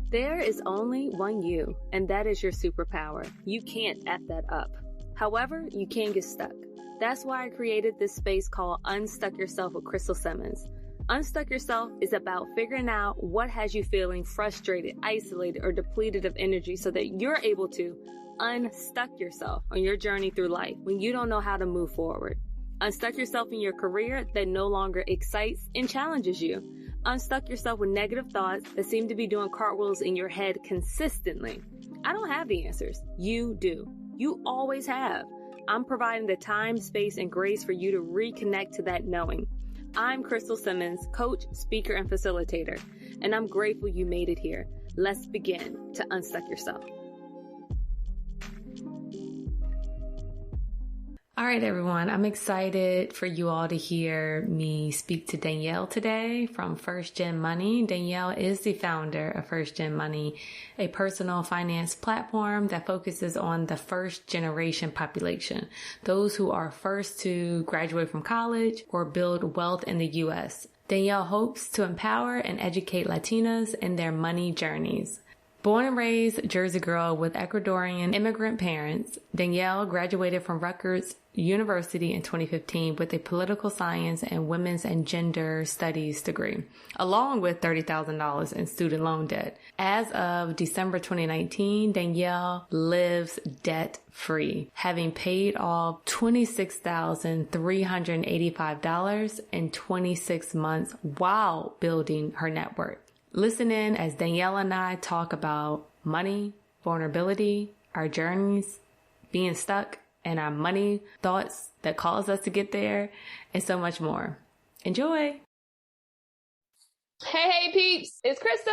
There is only one you, and that is your superpower. You can't F that up. However, you can get stuck. That's why I created this space called Unstuck Yourself with Crystal Simmons. Unstuck Yourself is about figuring out what has you feeling frustrated, isolated, or depleted of energy so that you're able to unstuck yourself on your journey through life when you don't know how to move forward. Unstuck yourself in your career that no longer excites and challenges you. Unstuck yourself with negative thoughts that seem to be doing cartwheels in your head consistently. I don't have the answers. You do. You always have. I'm providing the time, space, and grace for you to reconnect to that knowing. I'm Crystal Simmons, coach, speaker, and facilitator, and I'm grateful you made it here. Let's begin to unstuck yourself. All right, everyone. I'm excited for you all to hear me speak to Dannielle today from First Gen Money. Dannielle is the founder of First Gen Money, a personal finance platform that focuses on the first generation population, those who are first to graduate from college or build wealth in the U.S. Dannielle hopes to empower and educate Latinas in their money journeys. Born and raised Jersey girl with Ecuadorian immigrant parents, Dannielle graduated from Rutgers University in 2015 with a political science and women's and gender studies degree, along with $30,000 in student loan debt. As of December 2019, Dannielle lives debt-free, having paid off $26,385 in 26 months while building her net worth. Listen in as Dannielle and I talk about money, vulnerability, our journeys, being stuck, and our money thoughts that cause us to get there, and so much more. Enjoy! Hey peeps, it's Crystal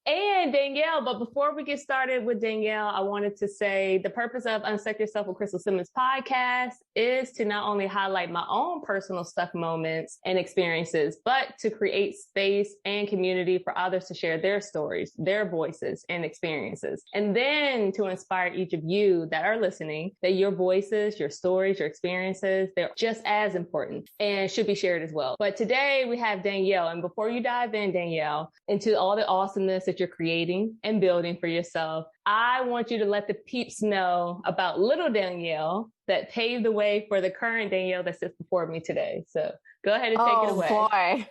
and Dannielle. But before we get started with Dannielle, I wanted to say the purpose of Unstuck Yourself with Crystal Simmons podcast is to not only highlight my own personal stuck moments and experiences, but to create space and community for others to share their stories, their voices and experiences. And then to inspire each of you that are listening that your voices, your stories, your experiences, they're just as important and should be shared as well. But today we have Dannielle. And before you dive in, Dannielle, into all the awesomeness that you're creating and building for yourself, I want you to let the peeps know about little Dannielle that paved the way for the current Dannielle that sits before me today. So go ahead and take it away. Oh boy.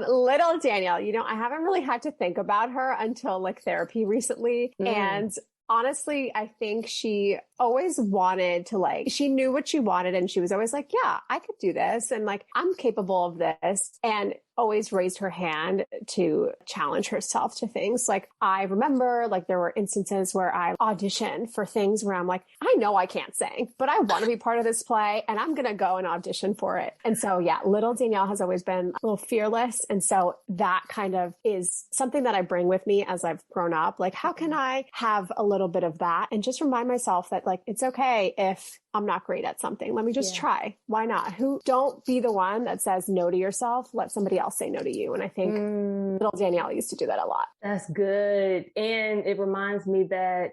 Little Dannielle, I haven't really had to think about her until like therapy recently. And honestly, I think she always wanted to she knew what she wanted and she was always like, yeah, I could do this. And I'm capable of this. And always raised her hand to challenge herself to things. I remember there were instances where I auditioned for things where I'm like, I know I can't sing, but I want to be part of this play and I'm going to go and audition for it. And so, yeah, little Dannielle has always been a little fearless. And so that kind of is something that I bring with me as I've grown up. How can I have a little bit of that and just remind myself that it's okay if I'm not great at something. Let me just try. Why not? Don't be the one that says no to yourself. Let somebody else say no to you. And I think little Dannielle used to do that a lot. That's good. And it reminds me that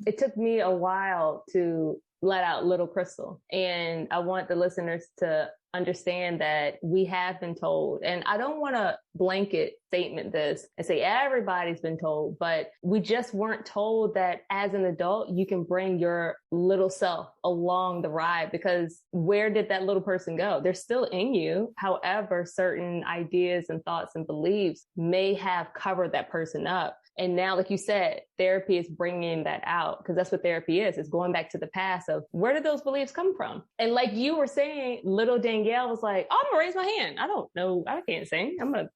it took me a while to let out little Crystal. And I want the listeners to understand that we have been told, and I don't want to blanket statement this and say everybody's been told, but we just weren't told that as an adult, you can bring your little self along the ride, because where did that little person go? They're still in you. However, certain ideas and thoughts and beliefs may have covered that person up. And now, like you said, therapy is bringing that out, because that's what therapy is. It's going back to the past of where did those beliefs come from? And like you were saying, little Dannielle was like, oh, I'm gonna raise my hand. I don't know. I can't sing. I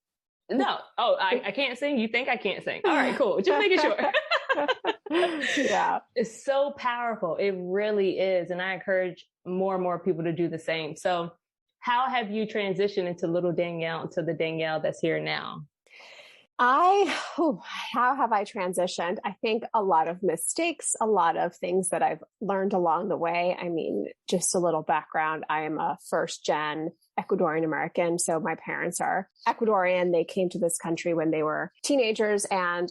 can't sing. You think I can't sing. All right, cool. Just making sure. Yeah. It's so powerful. It really is. And I encourage more and more people to do the same. So how have you transitioned into little Dannielle to the Dannielle that's here now? How have I transitioned? I think a lot of mistakes, a lot of things that I've learned along the way. I mean, just a little background. I am a first gen Ecuadorian American. So my parents are Ecuadorian. They came to this country when they were teenagers, and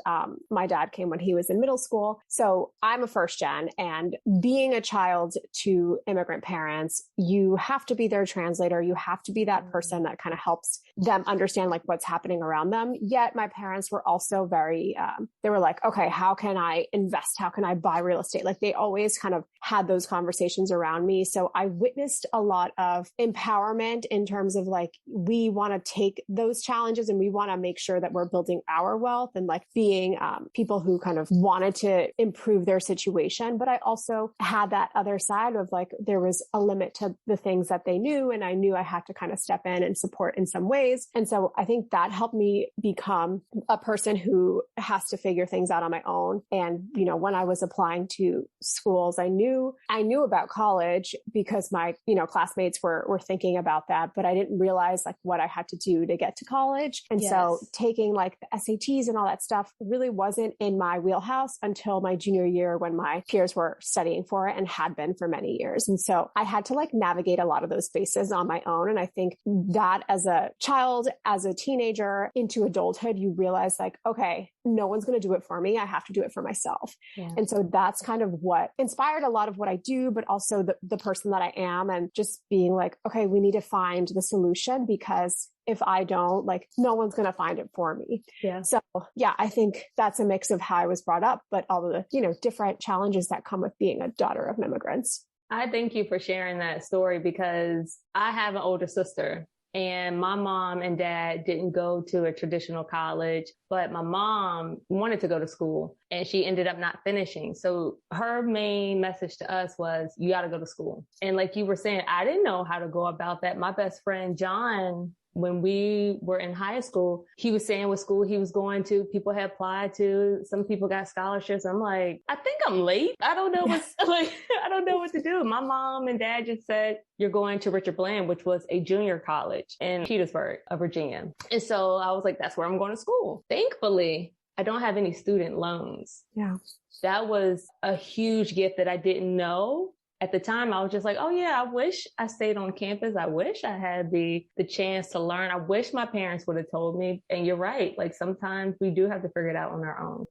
my dad came when he was in middle school. So I'm a first gen, and being a child to immigrant parents, you have to be their translator. You have to be that person that kind of helps them understand what's happening around them. Yet my parents were also very, they were like, okay, how can I invest? How can I buy real estate? Like they always kind of had those conversations around me. So I witnessed a lot of empowerment in terms of like, we want to take those challenges and we want to make sure that we're building our wealth and like being people who kind of wanted to improve their situation. But I also had that other side of like, there was a limit to the things that they knew. And I knew I had to kind of step in and support in some ways. And so I think that helped me become a person who has to figure things out on my own. And, you know, when I was applying to schools, I knew about college because my, you know, classmates were thinking about that, but I didn't realize like what I had to do to get to college. And so taking like the SATs and all that stuff really wasn't in my wheelhouse until my junior year when my peers were studying for it and had been for many years. And so I had to like navigate a lot of those spaces on my own. And I think that as a child, as a teenager into adulthood, you realize like, okay, no one's going to do it for me. I have to do it for myself. Yeah. And so that's kind of what inspired a lot of what I do, but also the person that I am, and just being like, okay, we need to find the solution, because if I don't, like, no one's going to find it for me. Yeah. So yeah, I think that's a mix of how I was brought up, but all the, you know, different challenges that come with being a daughter of immigrants. I thank you for sharing that story, because I have an older sister. And my mom and dad didn't go to a traditional college, but my mom wanted to go to school and she ended up not finishing. So her main message to us was, you got to go to school. And like you were saying, I didn't know how to go about that. My best friend, John, when we were in high school, he was saying what school he was going to. People had applied to. Some people got scholarships. I'm like, I think I'm late. I don't know I don't know what to do. My mom and dad just said, you're going to Richard Bland, which was a junior college in Petersburg, Virginia. And so I was like, that's where I'm going to school. Thankfully, I don't have any student loans. Yeah. That was a huge gift that I didn't know. At the time, I was just like, oh yeah, I wish I stayed on campus. I wish I had the chance to learn. I wish my parents would have told me. And you're right. Like sometimes we do have to figure it out on our own.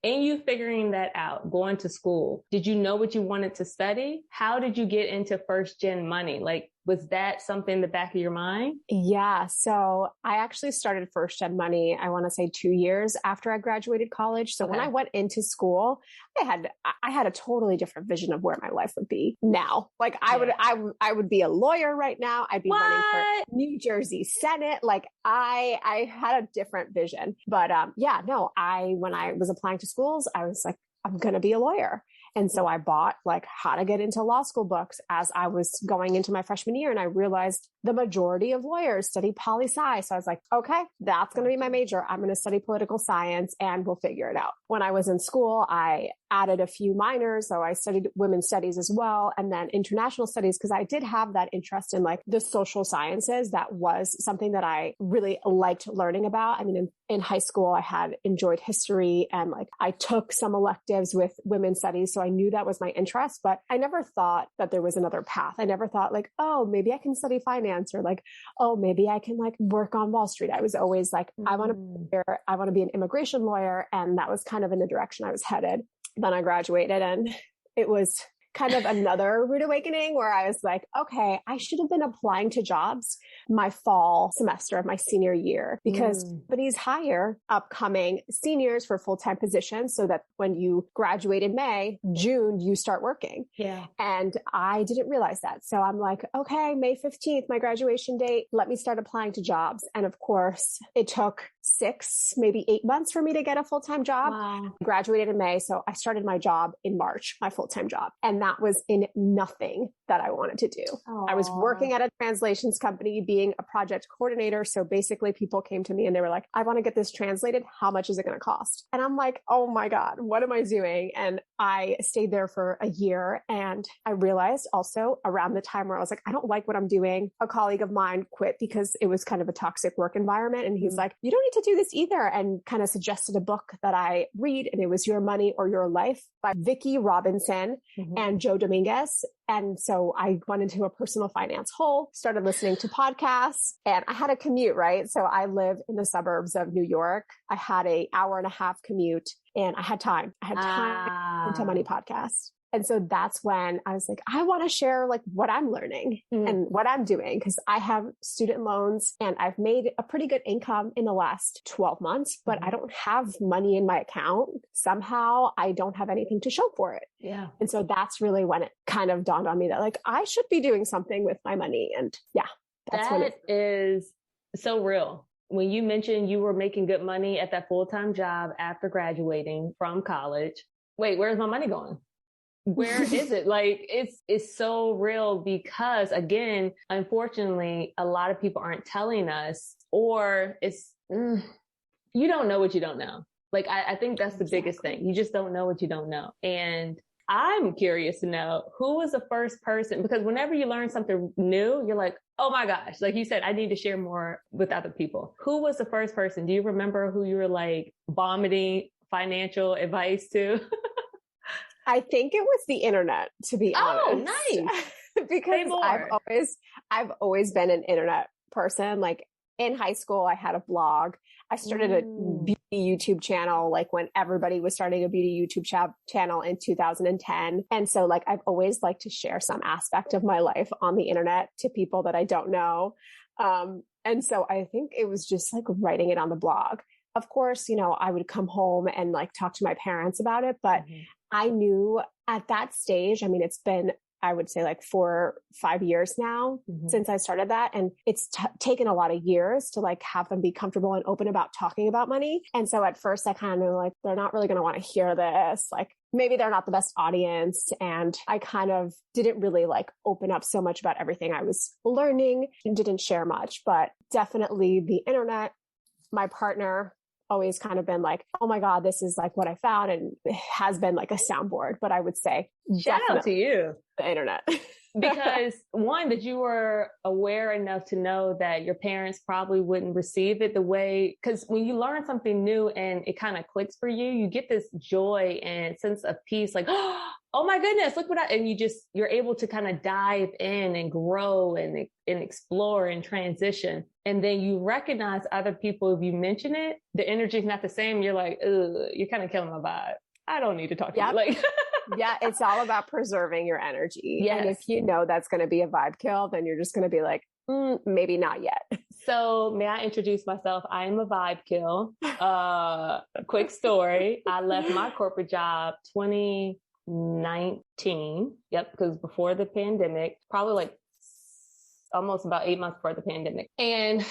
And you figuring that out, going to school, did you know what you wanted to study? How did you get into first gen money? Like, was that something in the back of your mind? Yeah. So I actually started First Gen Money, I want to say 2 years after I graduated college. So when I went into school, I had a totally different vision of where my life would be now. Like I would be a lawyer right now. I'd be running for New Jersey Senate. Like I had a different vision, but when I was applying to schools, I was like, I'm going to be a lawyer. And so I bought like how to get into law school books as I was going into my freshman year. And I realized the majority of lawyers study poli-sci. So I was like, okay, that's going to be my major. I'm going to study political science and we'll figure it out. When I was in school, I added a few minors. So I studied women's studies as well. And then international studies, because I did have that interest in like the social sciences. That was something that I really liked learning about. I mean, in high school, I had enjoyed history and like I took some electives with women's studies. So I knew that was my interest, but I never thought that there was another path. I never thought like, oh, maybe I can study finance, or like, oh, maybe I can like work on Wall Street. I was always like, I want to be an immigration lawyer. And that was kind of in the direction I was headed. Then I graduated and it was kind of another rude awakening where I was like, okay, I should have been applying to jobs my fall semester of my senior year, because companies hire upcoming seniors for full-time positions so that when you graduate in May, June, you start working. Yeah. And I didn't realize that. So I'm like, okay, May 15th, my graduation date, let me start applying to jobs. And of course, it took 6, maybe 8 months for me to get a full-time job. Wow. I graduated in May. So I started my job in March, my full-time job. And that was in nothing that I wanted to do. Aww. I was working at a translations company, being a project coordinator. So basically people came to me and they were like, I want to get this translated. How much is it going to cost? And I'm like, oh my God, what am I doing? And I stayed there for a year. And I realized also around the time where I was like, I don't like what I'm doing. A colleague of mine quit because it was kind of a toxic work environment. And he's like, you don't need to do this either. And kind of suggested a book that I read. And it was Your Money or Your Life by Vicki Robinson and Joe Dominguez. And so I went into a personal finance hole, started listening to podcasts, and I had a commute, right? So I live in the suburbs of New York. I had an hour and a half commute and I had time. I had time to Money podcast. And so that's when I was like, I want to share like what I'm learning and what I'm doing, because I have student loans and I've made a pretty good income in the last 12 months, but I don't have money in my account. Somehow I don't have anything to show for it. Yeah. And so that's really when it kind of dawned on me that like I should be doing something with my money. And yeah, that's when it is so real. When you mentioned you were making good money at that full-time job after graduating from college, wait, where's my money going? Where is it? Like, it's so real because, again, unfortunately, a lot of people aren't telling us, or you don't know what you don't know. Like, I think that's the biggest thing. You just don't know what you don't know. And I'm curious to know, who was the first person? Because whenever you learn something new, you're like, oh my gosh, like you said, I need to share more with other people. Who was the first person? Do you remember who you were like vomiting financial advice to? I think it was the internet, to be honest. Oh, nice. Because I've always been an internet person. Like in high school, I had a blog. I started a beauty YouTube channel, like when everybody was starting a beauty YouTube channel in 2010. And so like, I've always liked to share some aspect of my life on the internet to people that I don't know. And so I think it was just like writing it on the blog. Of course, you know, I would come home and like talk to my parents about it, but I knew at that stage, I mean, it's been, I would say like 4 or 5 years now since I started that. And it's taken a lot of years to like have them be comfortable and open about talking about money. And so at first I kind of like, they're not really going to want to hear this. Like maybe they're not the best audience. And I kind of didn't really like open up so much about everything I was learning and didn't share much, but definitely the internet, my partner, always kind of been like, oh my God, this is like what I found, and it has been like a soundboard. But I would say shout out to you, the internet. Because one, that you were aware enough to know that your parents probably wouldn't receive it the way, because when you learn something new and it kind of clicks for you, you get this joy and sense of peace, like, oh my goodness, look what and you're able to kind of dive in and grow and explore and transition. And then you recognize other people, if you mention it, the energy is not the same. You're like, ugh, you're kind of killing my vibe. I don't need to talk to you. Like, yeah, it's all about preserving your energy. Yes. And if you know that's going to be a vibe kill, then you're just going to be like, maybe not yet. So may I introduce myself? I am a vibe kill. Quick story. I left my corporate job 2019. Yep. Because before the pandemic, probably like almost about 8 months before the pandemic. And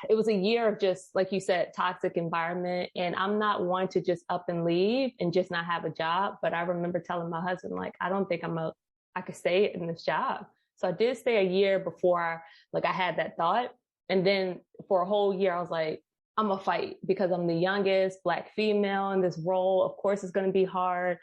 it was a year of just, like you said, toxic environment. And I'm not one to just up and leave and just not have a job. But I remember telling my husband, like, I don't think I could stay in this job. So I did stay a year before I had that thought. And then for a whole year, I was like, I'm gonna fight because I'm the youngest Black female in this role. Of course, it's going to be hard.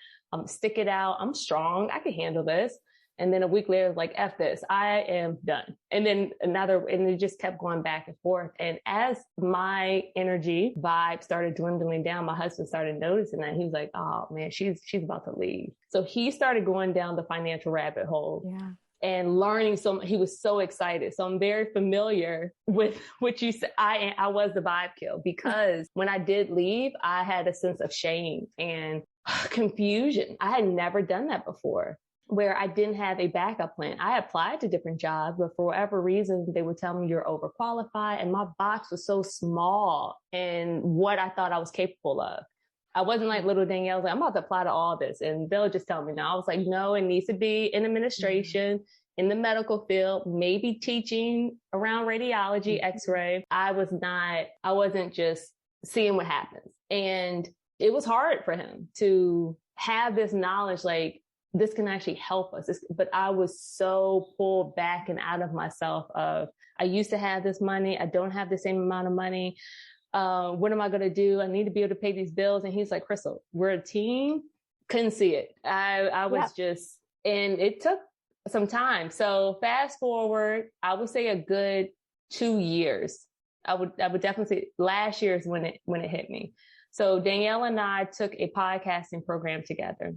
Stick it out. I'm strong. I can handle this. And then a week later, like, F this, I am done. And then and it just kept going back and forth. And as my energy vibe started dwindling down, my husband started noticing that. He was like, oh man, she's about to leave. So he started going down the financial rabbit hole. Yeah. And learning he was so excited. So I'm very familiar with what you said. I was the vibe kill because when I did leave, I had a sense of shame and confusion. I had never done that before, where I didn't have a backup plan. I applied to different jobs, but for whatever reason, they would tell me you're overqualified. And my box was so small in what I thought I was capable of. I wasn't like little Dannielle, like, I'm about to apply to all this. And they'll just tell me no. I was like, no, it needs to be in administration, in the medical field, maybe teaching around radiology, x-ray. I wasn't just seeing what happens. And it was hard for him to have this knowledge, like, this can actually help us. But I was so pulled back and out of myself of, I used to have this money. I don't have the same amount of money. What am I going to do? I need to be able to pay these bills. And he's like, Crystal, we're a team. Couldn't see it. I was just, and it took some time. So fast forward, I would say a good 2 years. I would definitely say last year is when it hit me. So Dannielle and I took a podcasting program together.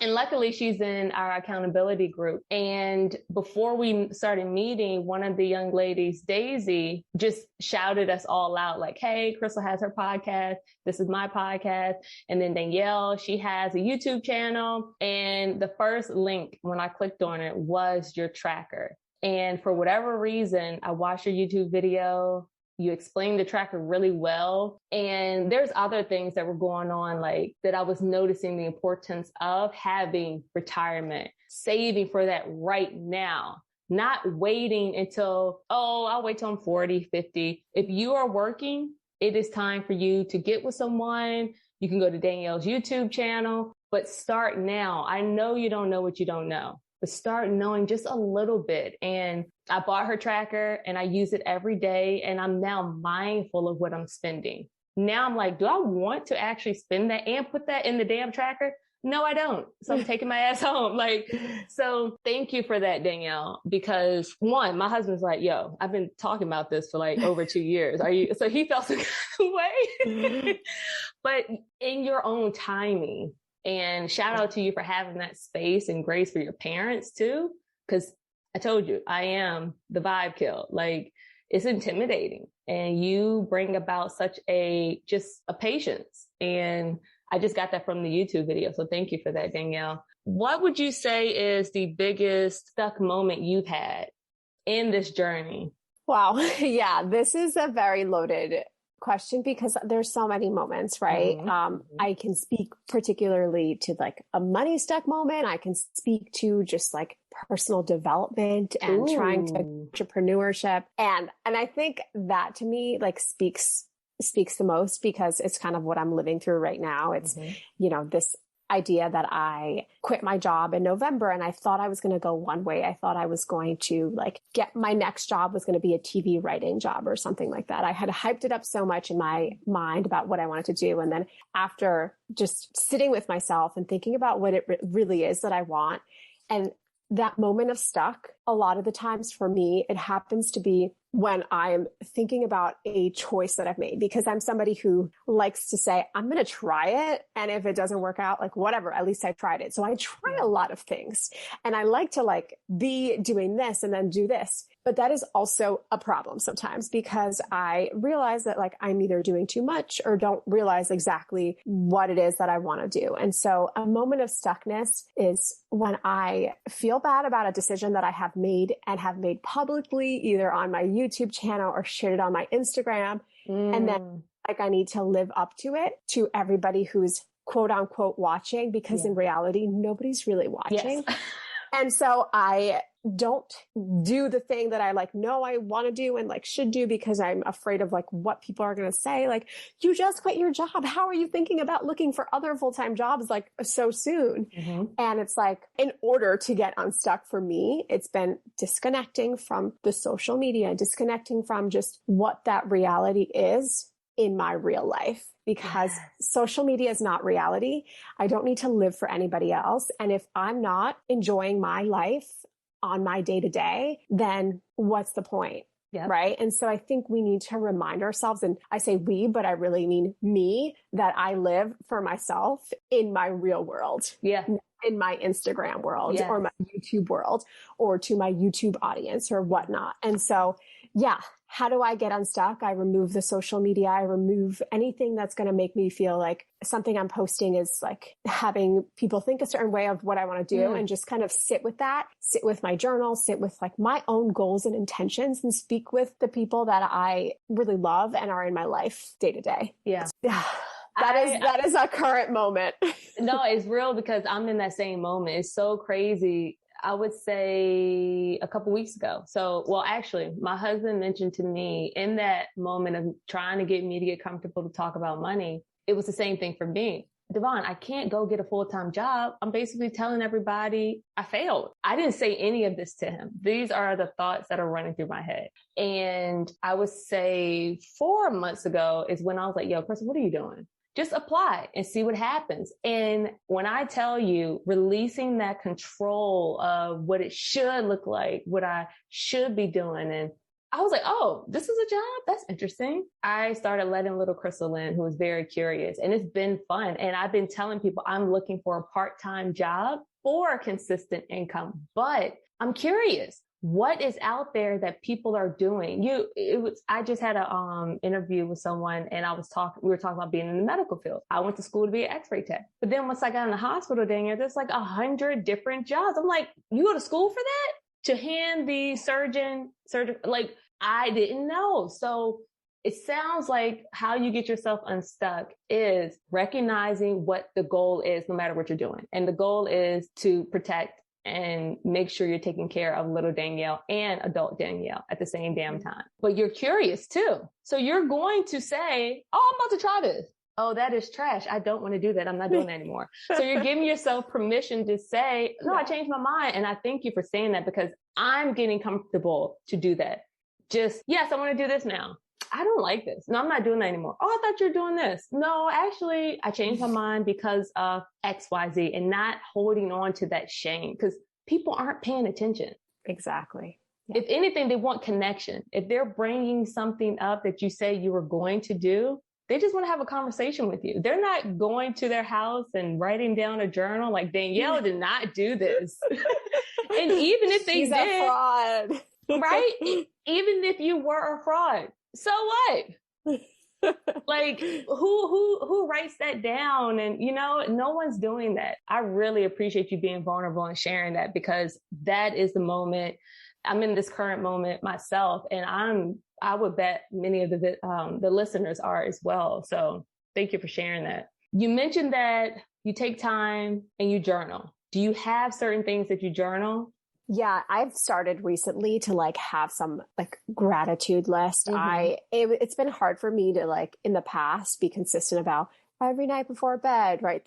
And luckily she's in our accountability group. And before we started meeting, one of the young ladies, Daisy, just shouted us all out like, hey, Crystal has her podcast. This is my podcast. And then Dannielle, she has a YouTube channel. And the first link when I clicked on it was your tracker. And for whatever reason, I watched your YouTube video. You explained the tracker really well. And there's other things that were going on, like that I was noticing the importance of having retirement, saving for that right now, not waiting until, I'll wait till I'm 40, 50. If you are working, it is time for you to get with someone. You can go to Dannielle's YouTube channel, but start now. I know you don't know what you don't know, but start knowing just a little bit. And I bought her tracker and I use it every day. And I'm now mindful of what I'm spending. Now I'm like, do I want to actually spend that and put that in the damn tracker? No, I don't. So I'm taking my ass home. So thank you for that, Dannielle, because one, my husband's like, yo, I've been talking about this for like over 2 years. So he felt some kind of way, but in your own timing. And shout out to you for having that space and grace for your parents too. Cause I told you, I am the vibe kill. Like, it's intimidating, and you bring about such just a patience. And I just got that from the YouTube video. So thank you for that, Dannielle. What would you say is the biggest stuck moment you've had in this journey? Wow. Yeah, this is a very loaded question because there's so many moments, right? Mm-hmm. I can speak particularly to like a money stuck moment. I can speak to just like personal development and trying to entrepreneurship. And I think that to me like speaks the most because it's kind of what I'm living through right now. It's, this idea that I quit my job in November and I thought I was going to go one way. I thought I was going to like get my next job was going to be a TV writing job or something like that. I had hyped it up so much in my mind about what I wanted to do. And then after just sitting with myself and thinking about what it really is that I want, and that moment of stuck, a lot of the times for me, it happens to be when I'm thinking about a choice that I've made, because I'm somebody who likes to say, I'm going to try it. And if it doesn't work out, like whatever, at least I tried it. So I try a lot of things and I like to like be doing this and then do this. But that is also a problem sometimes because I realize that like I'm either doing too much or don't realize exactly what it is that I want to do. And so a moment of stuckness is when I feel bad about a decision that I have made and have made publicly, either on my YouTube channel or shared it on my Instagram. And then like I need to live up to it to everybody who's quote unquote watching, because in reality, nobody's really watching. Yes. And so I don't do the thing that I like, know I want to do and like should do because I'm afraid of like what people are going to say. Like, you just quit your job. How are you thinking about looking for other full-time jobs like so soon? Mm-hmm. And it's like, in order to get unstuck for me, it's been disconnecting from the social media, disconnecting from just what that reality is in my real life. Because social media is not reality. I don't need to live for anybody else. And if I'm not enjoying my life on my day to day, then what's the point? Yep. Right. And so I think we need to remind ourselves, and I say we, but I really mean me, that I live for myself in my real world. Yeah. In my Instagram world or my YouTube world or to my YouTube audience or whatnot. And so, how do I get unstuck? I remove the social media. I remove anything that's going to make me feel like something I'm posting is like having people think a certain way of what I want to do, and just kind of sit with that, sit with my journal, sit with like my own goals and intentions, and speak with the people that I really love and are in my life day to day. Yeah. That is a current moment. No, it's real because I'm in that same moment. It's so crazy. I would say a couple weeks ago. Actually, my husband mentioned to me in that moment of trying to get me to get comfortable to talk about money, it was the same thing for me. Devon, I can't go get a full-time job. I'm basically telling everybody I failed. I didn't say any of this to him. These are the thoughts that are running through my head. And I would say 4 months ago is when I was like, yo, Crystal, what are you doing? Just apply and see what happens. And when I tell you, releasing that control of what it should look like, what I should be doing, and I was like, oh, this is a job? That's interesting. I started letting little Crystal in, who was very curious, and it's been fun. And I've been telling people I'm looking for a part-time job for consistent income, but I'm curious. What is out there that people are doing? I just had a interview with someone, and we were talking about being in the medical field. I went to school to be an x-ray tech. But then once I got in the hospital, Danielle, there's like 100 different jobs. I'm like, you go to school for that? To hand the surgeon, like, I didn't know. So it sounds like how you get yourself unstuck is recognizing what the goal is, no matter what you're doing. And the goal is to protect and make sure you're taking care of little Dannielle and adult Dannielle at the same damn time. But you're curious too. So you're going to say, oh, I'm about to try this. Oh, that is trash. I don't want to do that. I'm not doing that anymore. So you're giving yourself permission to say, no, I changed my mind. And I thank you for saying that, because I'm getting comfortable to do that. Just, yes, I want to do this now. I don't like this. No, I'm not doing that anymore. Oh, I thought you were doing this. No, actually, I changed my mind because of X, Y, Z, and not holding on to that shame, because people aren't paying attention. Exactly. Yeah. If anything, they want connection. If they're bringing something up that you say you were going to do, they just want to have a conversation with you. They're not going to their house and writing down a journal like, Dannielle did not do this. And even if they She's did, a fraud. right? Even if you were a fraud, so what? Like, who writes that down? And, no one's doing that. I really appreciate you being vulnerable and sharing that, because that is the moment. I'm in this current moment myself, and I would bet many of the listeners are as well. So thank you for sharing that. You mentioned that you take time and you journal. Do you have certain things that you journal? Yeah, I've started recently to have some gratitude list. Mm-hmm. It's been hard for me to in the past be consistent about every night before bed, right?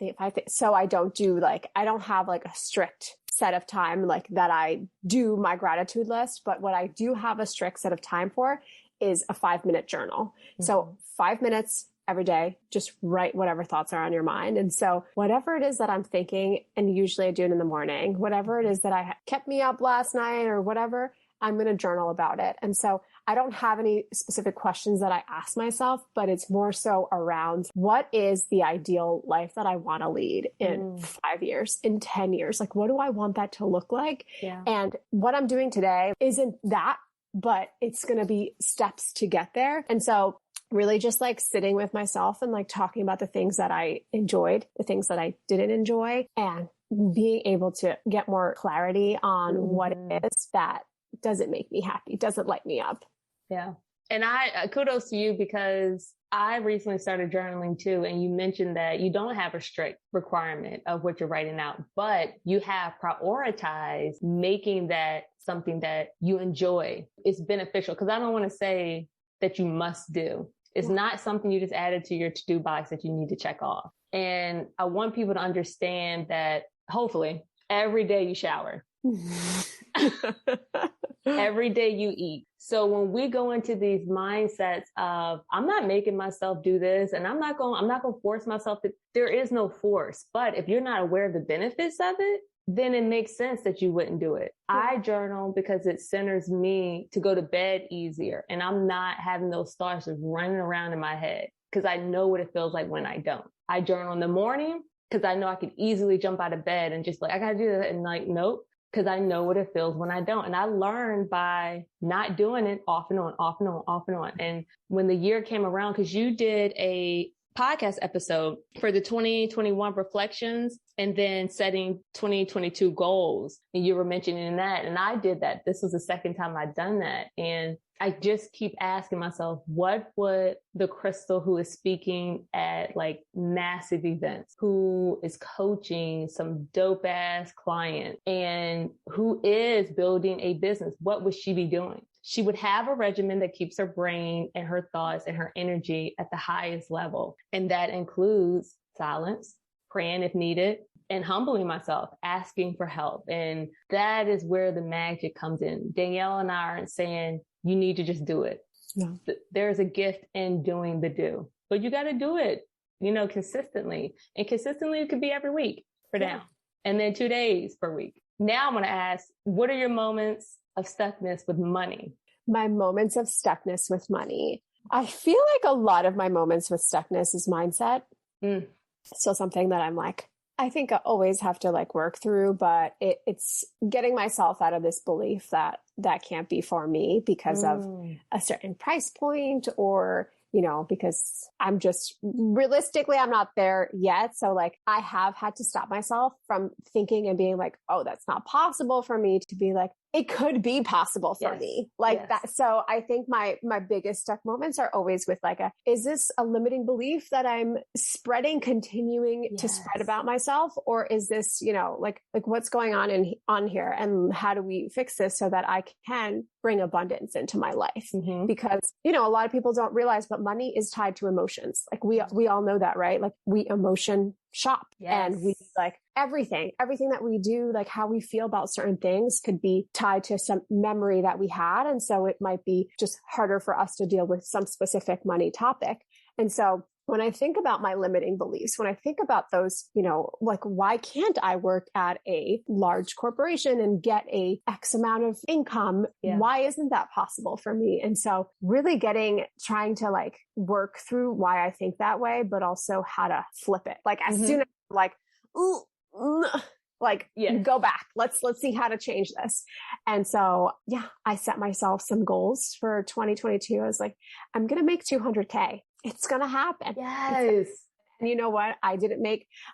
So I don't do I don't have a strict set of time that I do my gratitude list. But what I do have a strict set of time for is a 5-minute journal. Mm-hmm. So 5 minutes every day, just write whatever thoughts are on your mind. And so whatever it is that I'm thinking, and usually I do it in the morning, whatever it is that kept me up last night or whatever, I'm going to journal about it. And so I don't have any specific questions that I ask myself, but it's more so around what is the ideal life that I want to lead in 5 years, in 10 years? What do I want that to look like? Yeah. And what I'm doing today isn't that, but it's going to be steps to get there. And so really just sitting with myself and talking about the things that I enjoyed, the things that I didn't enjoy, and being able to get more clarity on what it is that doesn't make me happy, doesn't light me up. Yeah. And I kudos to you, because I recently started journaling too. And you mentioned that you don't have a strict requirement of what you're writing out, but you have prioritized making that something that you enjoy. It's beneficial, because I don't want to say that you must do. It's not something you just added to your to-do box that you need to check off. And I want people to understand that hopefully every day you shower, every day you eat. So when we go into these mindsets of, I'm not making myself do this, and I'm not going to force myself to, there is no force. But if you're not aware of the benefits of it, then it makes sense that you wouldn't do it. I journal because it centers me to go to bed easier, and I'm not having those thoughts just running around in my head, because I know what it feels like when I don't. I journal in the morning because I know I could easily jump out of bed and just I got to do that. And nope, because I know what it feels when I don't. And I learned by not doing it off and on, off and on, off and on. And when the year came around, because you did a podcast episode for the 2021 reflections and then setting 2022 goals. And you were mentioning that. And I did that. This was the second time I'd done that. And I just keep asking myself, what would the Crystal who is speaking at massive events, who is coaching some dope ass client, and who is building a business, what would she be doing? She would have a regimen that keeps her brain and her thoughts and her energy at the highest level. And that includes silence, praying if needed, and humbling myself, asking for help. And that is where the magic comes in. Dannielle and I aren't saying you need to just do it. No. There's a gift in doing the do, but you got to do it, consistently. And consistently, it could be every week for now, and then 2 days per week. Now I'm going to ask, what are your moments of stuckness with money? my moments of stuckness with money. I feel like a lot of my moments with stuckness is mindset. Still something that I'm like, I think I always have to like work through, but it's getting myself out of this belief that that can't be for me because of a certain price point, or, you know, because I'm just realistically, I'm not there yet. So like I have had to stop myself from thinking and being like, oh, that's not possible for me, to be like, it could be possible for me, like that. So I think my biggest stuck moments are always with like is this a limiting belief that I'm continuing to spread about myself? Or is this, you know, like what's going on here, and how do we fix this so that I can bring abundance into my life? Because, you know, a lot of people don't realize, but money is tied to emotions. Like we all know that, right? Like we emotion shop, and we like everything that we do, like how we feel about certain things could be tied to some memory that we had. And so it might be just harder for us to deal with some specific money topic. And so when I think about my limiting beliefs, when I think about those, you know, like, why can't I work at a large corporation and get a X amount of income? Why isn't that possible for me? And so really trying to like work through why I think that way, but also how to flip it. Like as soon as I'm like, ooh, go back. Let's see how to change this. And so, I set myself some goals for 2022. I was like, I'm going to make 200K. It's going to happen. Yes. And you know what?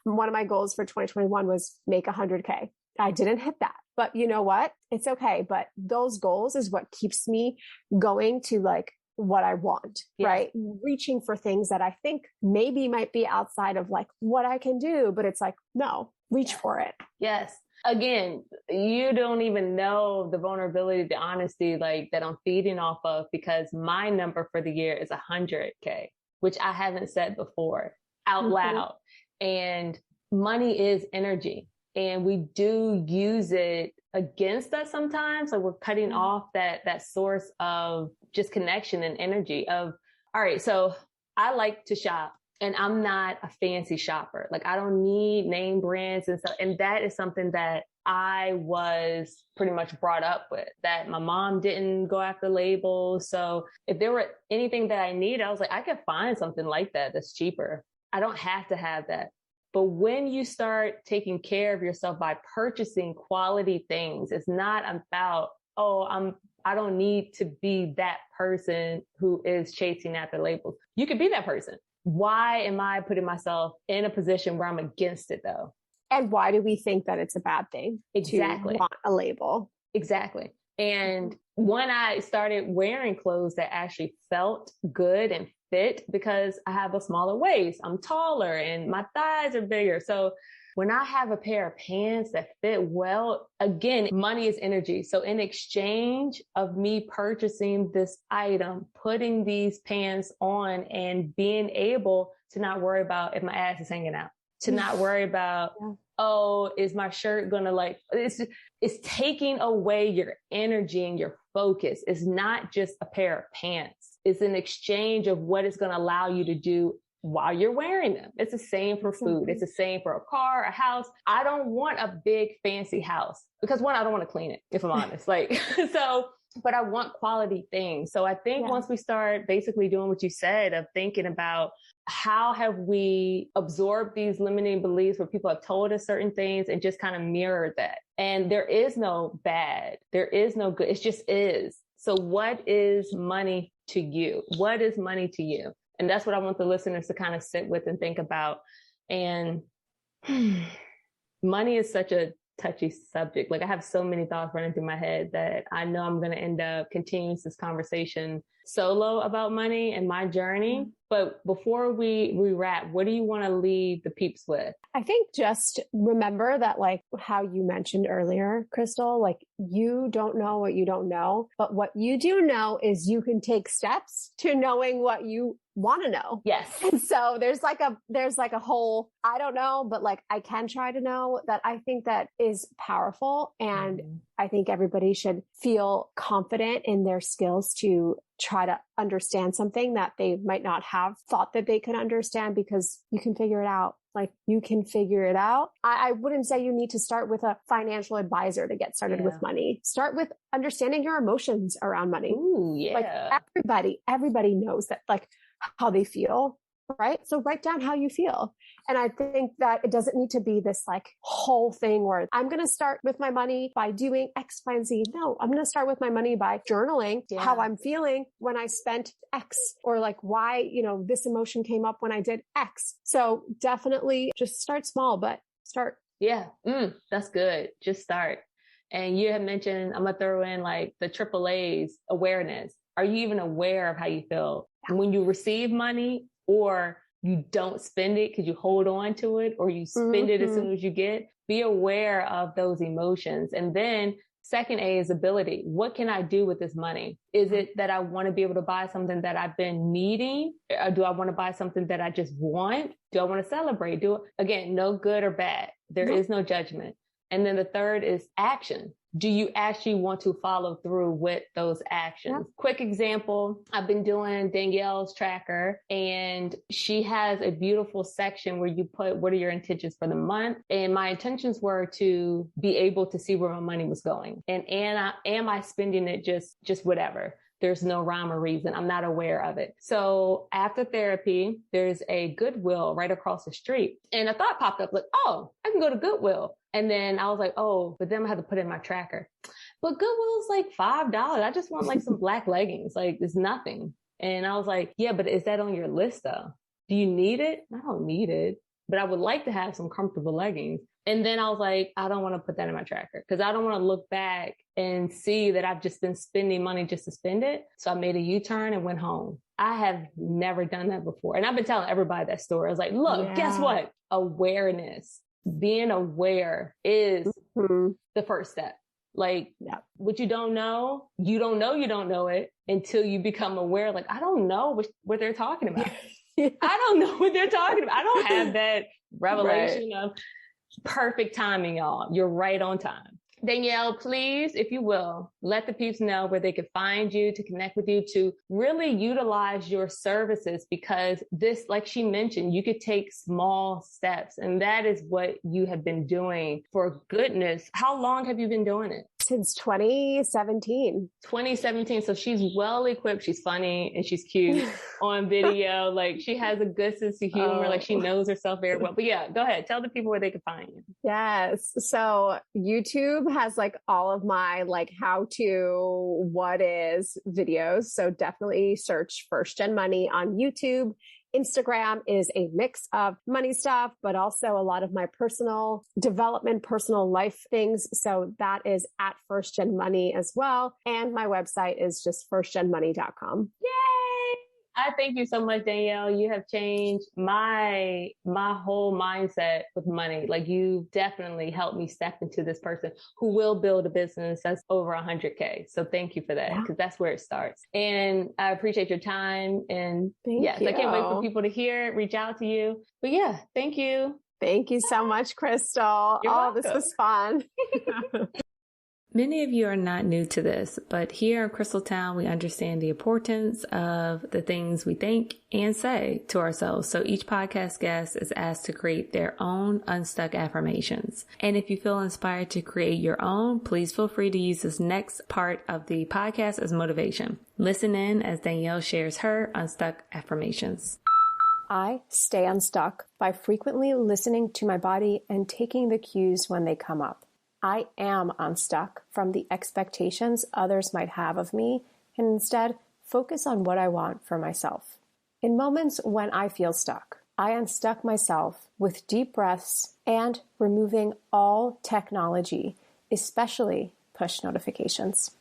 One of my goals for 2021 was make 100K. I didn't hit that, but you know what? It's okay. But those goals is what keeps me going to like what I want, right? Reaching for things that I think maybe might be outside of like what I can do, but it's like, no, reach for it. Yes. Again, you don't even know the vulnerability, the honesty, like that I'm feeding off of, because my number for the year is 100K, which I haven't said before out loud. And money is energy, and we do use it against us sometimes. Like we're cutting off that source of just connection and energy of, all right, so I like to shop. And I'm not a fancy shopper. Like I don't need name brands and stuff. And that is something that I was pretty much brought up with, that my mom didn't go after labels. So if there were anything that I need, I was like, I could find something like that that's cheaper. I don't have to have that. But when you start taking care of yourself by purchasing quality things, it's not about, I don't need to be that person who is chasing after labels. You could be that person. Why am I putting myself in a position where I'm against it though? And why do we think that it's a bad thing to want a label? Exactly. And when I started wearing clothes that actually felt good and fit, because I have a smaller waist, I'm taller and my thighs are bigger. So when I have a pair of pants that fit well, again, money is energy. So in exchange of me purchasing this item, putting these pants on and being able to not worry about if my ass is hanging out, to not worry about, is my shirt going to like, it's taking away your energy and your focus. It's not just a pair of pants. It's an exchange of what it's going to allow you to do while you're wearing them. It's the same for food. It's the same for a car, a house. I don't want a big fancy house because one, I don't want to clean it, if I'm honest. But I want quality things. So I think once we start basically doing what you said of thinking about how have we absorbed these limiting beliefs where people have told us certain things and just kind of mirrored that. And there is no bad. There is no good. It just is. So what is money to you? What is money to you? And that's what I want the listeners to kind of sit with and think about. And money is such a touchy subject. Like I have so many thoughts running through my head that I know I'm going to end up continuing this conversation solo about money and my journey. But before we wrap, what do you want to leave the peeps with? I think just remember that, like how you mentioned earlier, Crystal, like you don't know what you don't know, but what you do know is you can take steps to knowing what you want to know. Yes. And so there's like a whole, I don't know, but like I can try to know, that I think that is powerful. And I think everybody should feel confident in their skills to try to understand something that they might not have thought that they could understand, because you can figure it out. Like you can figure it out. I wouldn't say you need to start with a financial advisor to get started with money. Start with understanding your emotions around money. Ooh, yeah. Like everybody knows that, like how they feel, right? So write down how you feel. And I think that it doesn't need to be this like whole thing where I'm going to start with my money by doing X, Y, and Z. No, I'm going to start with my money by journaling how I'm feeling when I spent X, or like why, this emotion came up when I did X. So definitely just start small, but start. Yeah. That's good. Just start. And you had mentioned, I'm going to throw in like the AAA's awareness. Are you even aware of how you feel when you receive money, or you don't spend it because you hold on to it, or you spend it as soon as you get? Be aware of those emotions. And then second A is ability. What can I do with this money? Is it that I want to be able to buy something that I've been needing? Or do I want to buy something that I just want? Do I want to celebrate? Again, no good or bad. There is no judgment. And then the third is action. Do you actually want to follow through with those actions? Yeah. Quick example, I've been doing Dannielle's tracker, and she has a beautiful section where you put, what are your intentions for the month? And my intentions were to be able to see where my money was going. And am I spending it just whatever? There's no rhyme or reason. I'm not aware of it. So after therapy, there's a Goodwill right across the street. And a thought popped up like, oh, I can go to Goodwill. And then I was like, oh, but then I had to put in my tracker. But Goodwill's like $5. I just want like some black leggings. Like it's nothing. And I was like, yeah, but is that on your list though? Do you need it? I don't need it, but I would like to have some comfortable leggings. And then I was like, I don't want to put that in my tracker because I don't want to look back and see that I've just been spending money just to spend it. So I made a U-turn and went home. I have never done that before. And I've been telling everybody that story. I was like, look, guess what? Awareness. Being aware is the first step. Like what you don't know you don't know it until you become aware. Like, I don't know what they're talking about. I don't know what they're talking about. I don't have that revelation of perfect timing, y'all. You're right on time. Dannielle, please, if you will, let the peeps know where they can find you, to connect with you, to really utilize your services, because this, like she mentioned, you could take small steps, and that is what you have been doing for goodness. How long have you been doing it? Since 2017. 2017. So she's well equipped. She's funny and she's cute on video. Like she has a good sense of humor. Like she knows herself very well. But yeah, go ahead. Tell the people where they can find you. Yes. So YouTube has like all of my like how to, what is videos. So definitely search First Gen Money on YouTube. Instagram is a mix of money stuff, but also a lot of my personal development, personal life things. So that is at First Gen Money as well. And my website is just firstgenmoney.com. Yay! I thank you so much, Dannielle. You have changed my whole mindset with money. Like you definitely helped me step into this person who will build a business that's over 100K. So thank you for that, because that's where it starts. And I appreciate your time. And yes, I can't wait for people to hear it, reach out to you. But yeah, thank you. Thank you so much, Crystal. You're welcome. This was fun. Many of you are not new to this, but here in Crystaltown, we understand the importance of the things we think and say to ourselves. So each podcast guest is asked to create their own unstuck affirmations. And if you feel inspired to create your own, please feel free to use this next part of the podcast as motivation. Listen in as Dannielle shares her unstuck affirmations. I stay unstuck by frequently listening to my body and taking the cues when they come up. I am unstuck from the expectations others might have of me, and instead focus on what I want for myself. In moments when I feel stuck, I unstuck myself with deep breaths and removing all technology, especially push notifications.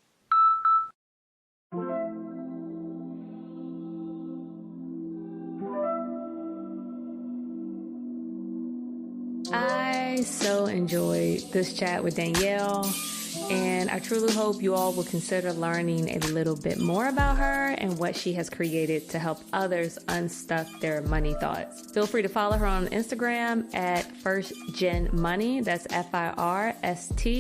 I so enjoyed this chat with Dannielle, and I truly hope you all will consider learning a little bit more about her and what she has created to help others unstuck their money thoughts. Feel free to follow her on Instagram at First Gen Money. That's FirstGenmoney.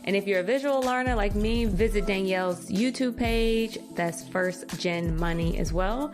And if you're a visual learner like me, visit Dannielle's YouTube page. That's First Gen Money as well.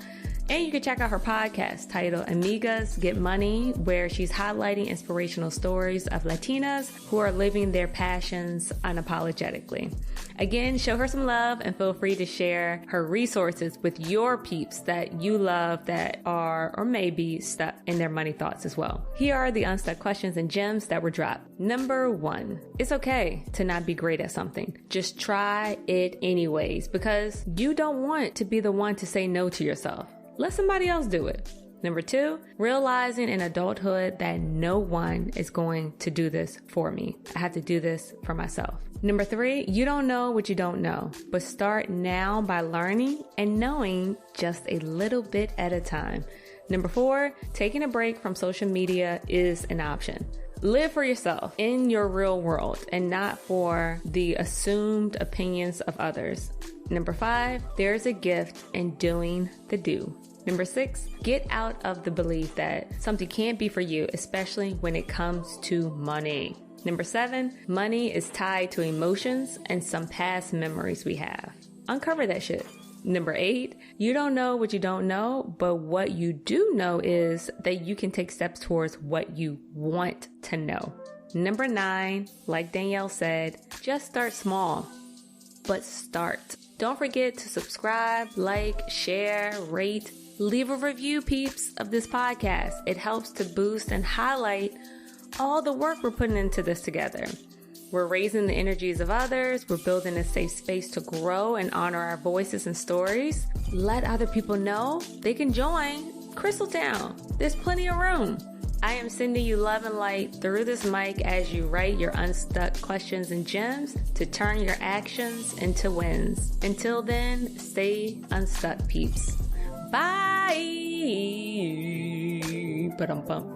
And you can check out her podcast titled Amigas Get Money, where she's highlighting inspirational stories of Latinas who are living their passions unapologetically. Again, show her some love and feel free to share her resources with your peeps that you love that are or may be stuck in their money thoughts as well. Here are the unstuck questions and gems that were dropped. Number 1, it's okay to not be great at something. Just try it anyways, because you don't want to be the one to say no to yourself. Let somebody else do it. Number 2, realizing in adulthood that no one is going to do this for me. I have to do this for myself. Number 3, you don't know what you don't know, but start now by learning and knowing just a little bit at a time. Number 4, taking a break from social media is an option. Live for yourself in your real world and not for the assumed opinions of others. Number 5, there's a gift in doing the do. Number 6, get out of the belief that something can't be for you, especially when it comes to money. Number 7, money is tied to emotions and some past memories we have. Uncover that shit. Number 8, you don't know what you don't know, but what you do know is that you can take steps towards what you want to know. Number 9, like Dannielle said, just start small, but start. Don't forget to subscribe, like, share, rate, leave a review, peeps, of this podcast. It helps to boost and highlight all the work we're putting into this together. We're raising the energies of others. We're building a safe space to grow and honor our voices and stories. Let other people know they can join Crystaltown. There's plenty of room. I am sending you love and light through this mic as you write your unstuck questions and gems to turn your actions into wins. Until then, stay unstuck, peeps. Bye. Ba-dum-bum.